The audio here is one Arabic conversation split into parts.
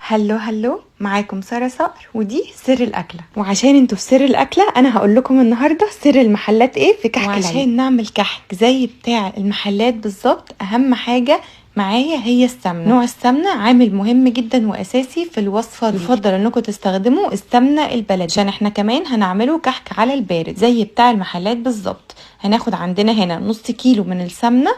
هلو معاكم سارة صقر، ودي سر الاكله. وعشان انتوا في سر الاكله انا هقول لكم النهارده سر المحلات ايه في كحك العيد. وعشان نعمل كحك زي بتاع المحلات بالظبط اهم حاجه معايا هي السمنه. نوع السمنه عامل مهم جدا واساسي في الوصفه دي. يفضل انكم تستخدموا السمنه البلدي عشان احنا كمان هنعمله كحك على البارد زي بتاع المحلات بالظبط. هناخد عندنا هنا نص كيلو من السمنه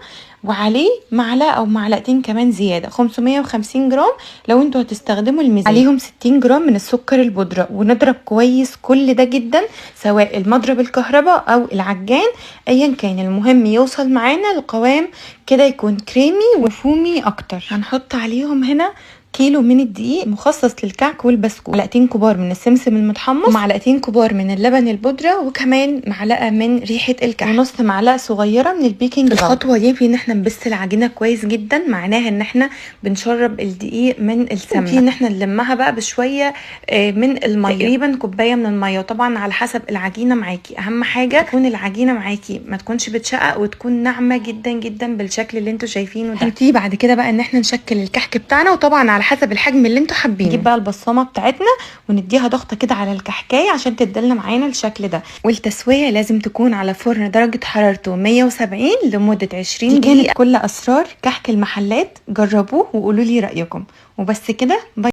وعليه معلقه او معلقتين كمان زياده 550 جرام لو انتوا هتستخدموا الميزان. عليهم 60 جرام من السكر البودره، ونضرب كويس كل ده جدا سواء المضرب الكهرباء او العجان ايا كان، المهم يوصل معانا لقوام كده يكون كريمي وفومي اكتر. هنحط عليهم هنا كيلو من الدقيق مخصص للكعك والبسكوت، معلقتين كبار من السمسم المتحمص، ومعلقتين كبار من اللبن البودره، وكمان معلقه من ريحه الكحك، ونص معلقه صغيره من البيكنج باودر. الخطوه دي في ان احنا نبس العجينه كويس جدا، معناها ان احنا بنشرب الدقيق من السمنه، وفي ان احنا نلمها بقى بشويه من الميه، تقريبا كوبايه من الميه، وطبعا على حسب العجينه معاكي. اهم حاجه تكون العجينه معاكي ما تكونش بتشقق وتكون ناعمه جدا جدا بالشكل اللي انتوا شايفينه ده. هنبتدي بعد كده بقى ان احنا نشكل الكحك بتاعنا، وطبعا على حسب الحجم اللي انتوا حابينه. نجيب بقى البصامه بتاعتنا ونديها ضغطه كده على الكحكايه عشان تدلنا معانا الشكل ده. والتسويه لازم تكون على فرن درجه حرارته 170 لمده 20 دقيقه. كل اسرار كحك المحلات، جربوه وقولوا لي رايكم. وبس كده.